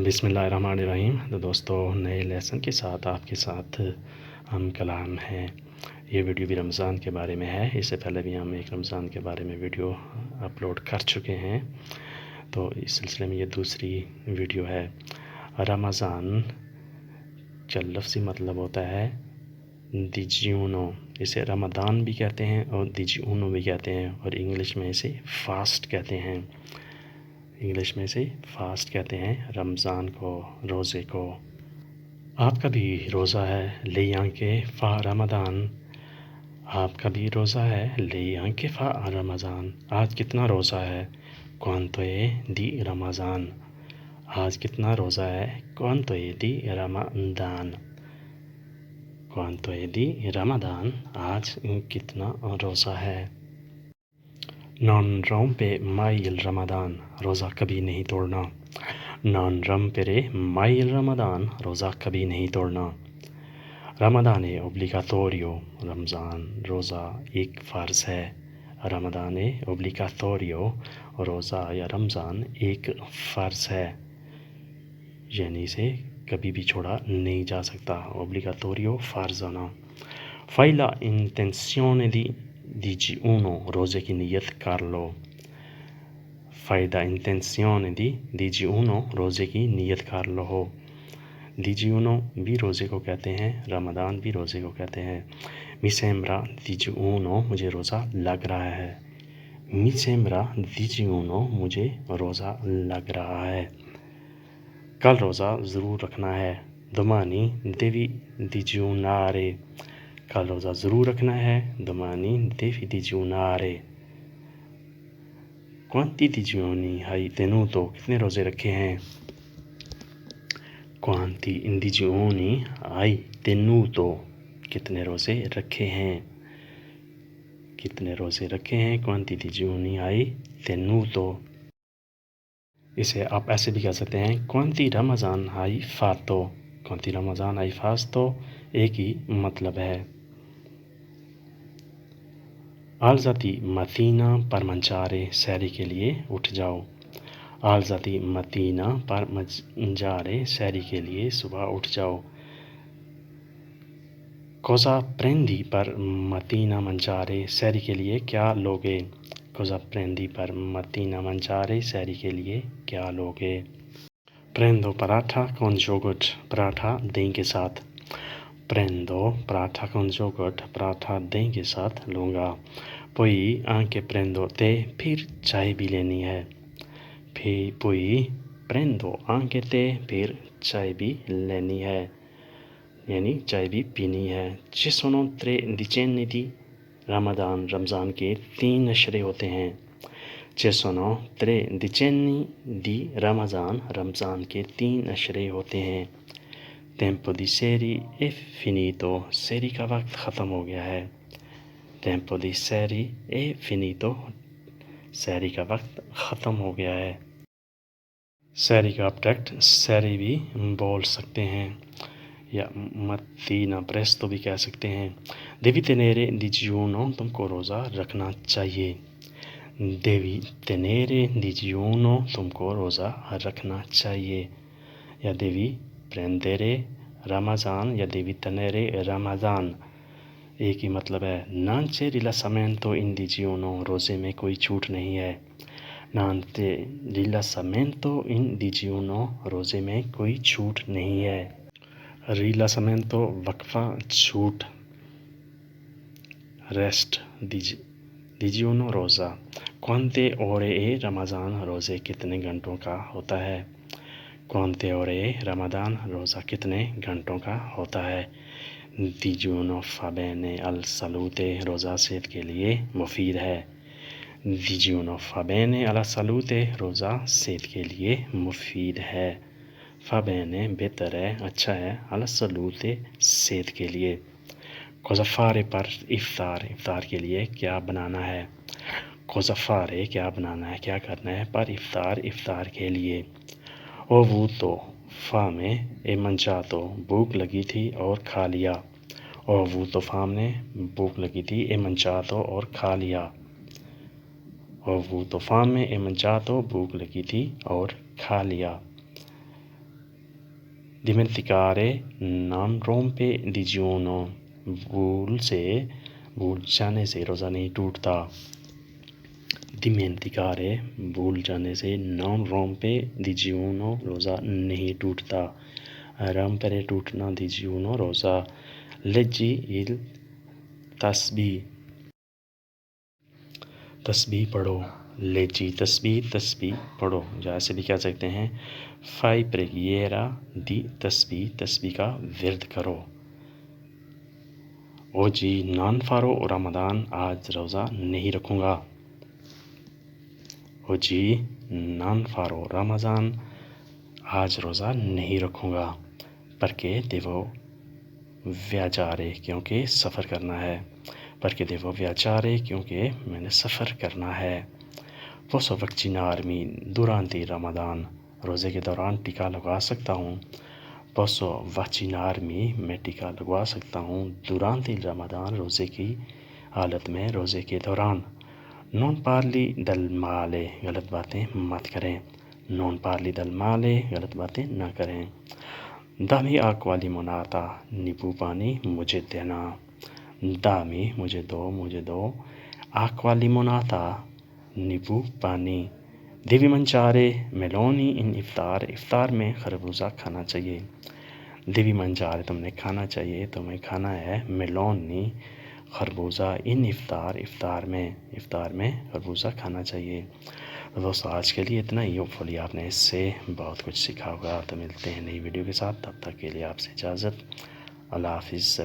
بسم اللہ الرحمن الرحیم۔ تو دوستو، نئے لیسن کے ساتھ آپ کے ساتھ ہم کلام ہیں۔ یہ ویڈیو بھی رمضان کے بارے میں ہے۔ اس سے پہلے بھی ہم ایک رمضان کے بارے میں ویڈیو اپلوڈ کر چکے ہیں، تو اس سلسلے میں یہ دوسری ویڈیو ہے۔ رمضان کا لفظی مطلب ہوتا ہے دیجیونو، اسے رمضان بھی کہتے ہیں اور دیجیونو بھی کہتے ہیں، اور انگلش میں اسے فاسٹ کہتے ہیں۔ انگلش میں اسے فاسٹ کہتے ہیں رمضان کو، روزے کو۔ آپ کا بھی روزہ ہے، لیاں کے فا رمضان۔ آپ کا بھی روزہ ہے، لیاں کے فا رمضان۔ آج کتنا روزہ ہے؟ کوانتو دی رمضان۔ آج کتنا روزہ ہے؟ کوانتو دی رمضان۔ کوانتو دی رمضان۔ آج کتنا روزہ ہے؟ نان رومپے مائی رمضان۔ روزہ کبھی نہیں توڑنا۔ نان رومپرے مائی رمضان۔ روزہ کبھی نہیں توڑنا۔ رمضان اوبلیگاتوریو۔ رمضان روزہ ایک فرض ہے۔ رمضان اوبلیگاتوریو۔ روزہ یا رمضان ایک فرض ہے، یعنی اسے کبھی بھی چھوڑا نہیں جا سکتا۔ اوبلیگاتوریو فرض ہونا۔ فائلا انٹینسیون دی دیجیونو۔ روزے کی نیت کر لو۔ فائدا انٹینسیون دی دیجیونو۔ روزے کی نیت کر لو۔ دیجیونو بھی روزے کو کہتے ہیں، رمضان بھی روزے کو کہتے ہیں۔ می سیمبرا دیجیونو۔ مجھے روزہ لگ رہا ہے۔ می سیمبرا دیجیونو۔ مجھے روزہ لگ رہا ہے۔ کل روزہ ضرور رکھنا ہے۔ دومانی دیوی دیجیونارے۔ کل روزہ ضرور رکھنا ہے۔ دومانی دیوی دیجیونارے۔ کوانتی دیجیونی ہائی تینوتو۔ کتنے روزے رکھے ہیں؟ کوانتی دیجیونی ہائی تینوتو۔ کتنے روزے رکھے ہیں؟ کتنے روزے رکھے ہیں؟ کوانتی دیجیونی ہائی تینوتو۔ اسے آپ ایسے بھی کہہ سکتے ہیں، کوانتی رمضان ہائی فاتو۔ کوانتی رمضان ہائی فاستو ایک ہی مطلب ہے۔ آلزاتی متینہ پر منچارے۔ سحری کے لیے اٹھ جاؤ۔ آلزاتی متینہ پر منجارے۔ سحری کے لیے صبح اٹھ جاؤ۔ کوزا پریندی پر متینہ منچارے۔ سحری کے لیے کیا لوگے؟ کوزا پریندی پر متینہ منچارے۔ سحری کے لیے کیا لوگے؟ پریندو پراٹھا کون یوگرٹ۔ پراٹھا دہی کے ساتھ۔ پریندو پراٹھا کون یوگرٹ۔ پراٹھا دہی کے ساتھ لوں گا۔ پوئی آنکے پریندو تے۔ پھر چائے بھی لینی ہے۔ پوئی پریندو آنکے تے۔ پھر چائے بھی لینی ہے، یعنی چائے بھی پینی ہے۔ چھ سونو ترے دیچینی دی رمضان۔ رمضان کے 3 اشرے ہوتے ہیں۔ چھ سونو ترے دیچینی دی رمضان۔ رمضان کے 3 اشرے ہوتے ہیں۔ ٹیمپو دی سیری اے فینیتو۔ سیری کا وقت ختم ہو گیا ہے۔ ٹیمپو دی سیری اے فینیتو۔ سحری کا وقت ختم ہو گیا ہے۔ سحری کا آبجیکٹ سحری بھی بول سکتے ہیں، یا متینہ پریستو بھی کہہ سکتے ہیں۔ دیوی تینیرے دیجیونو۔ تم کو روزہ رکھنا چاہیے۔ دیوی تینیرے دیجیونو۔ تم کو روزہ رکھنا چاہیے، یا دیوی پریندیرے رمضان، یا دیوی تینیرے رمضان ایک ہی مطلب ہے۔ نانچے ریلاسامنٹو ان دیجیونو۔ روزے میں کوئی چھوٹ نہیں ہے۔ نانتے ریلاسامنٹو ان دیجیونو۔ روزے میں کوئی چھوٹ نہیں ہے۔ ریلاسامنٹو وقفہ، چھوٹ، ریسٹ۔ دیجیونو روزہ۔ کوانتے اورے اے رمضان۔ روزے کتنے گھنٹوں کا ہوتا ہے؟ کوانتے اورے اے رمضان۔ روزہ کتنے گھنٹوں کا ہوتا ہے؟ دیجیونو فا بینے ال سالوتے۔ روزہ صحت کے لیے مفید ہے۔ دیجیونو فا بینے ال سالوتے۔ روزہ صحت کے لیے مفید ہے۔ فا بینے بہتر ہے، اچھا ہے، ال سالوتے صحت کے لیے۔ کوزا فارے پر افطار۔ افطار کے لیے کیا بنانا ہے؟ کوزا فارے کیا بنانا ہے، کیا کرنا ہے، پر افطار افطار کے لیے۔ اوووتو فا میں اے منچاتو۔ بھوک لگی تھی اور کھا لیا۔ اوووتو فا میں بھوک لگی تھی، اے منچاتو اور کھا لیا۔ اوووتو فا میں اے منچاتو۔ بھوک لگی تھی اور کھا لیا۔ dimenticare non rompe digiuno, بھول جانے سے روزہ نہیں ٹوٹتا. dimenticare بھول جانے سے non rompe digiuno روزہ نہیں ٹوٹتا. rompere ٹوٹنا, digiuno روزہ. leggi il تسبیح تسبیح پڑھو. leggi تسبیح پڑھو. جیسے بھی کہہ سکتے ہیں fai preghiera di تسبیح کا ورد کرو. oggi non farò رمضان آج روزہ نہیں رکھوں گا. oggi non farò رمضان آج روزہ نہیں رکھوں گا. perché devo viaggiare کیونکہ سفر کرنا ہے. perché devo viaggiare کیونکہ میں نے سفر کرنا ہے. posso vaccinarmi durante رمضان روزے کے دوران ٹیکا لگوا سکتا ہوں. posso vaccinarmi میں ٹیکا لگوا سکتا ہوں. durante رمضان روزے کی حالت میں, روزے کے دوران. non parli del male غلط باتیں مت کریں. non parli del male غلط باتیں نہ کریں. dammi acqua limonata نیبو پانی مجھے دینا. dammi مجھے دو. acqua limonata نیبو پانی. devi mangiare meloni in افطار میں خربوزہ کھانا چاہیے. devi mangiare تم نے کھانا چاہیے, تمہیں کھانا ہے. meloni خربوزہ. in افطار میں خربوزہ کھانا چاہیے. دوستو آج کے لیے اتنا ہی. ہوپفلی آپ نے اس سے بہت کچھ سیکھا ہوگا. تو ملتے ہیں نئی ویڈیو کے ساتھ, تب تک کے لیے آپ سے اجازت. اللہ حافظ.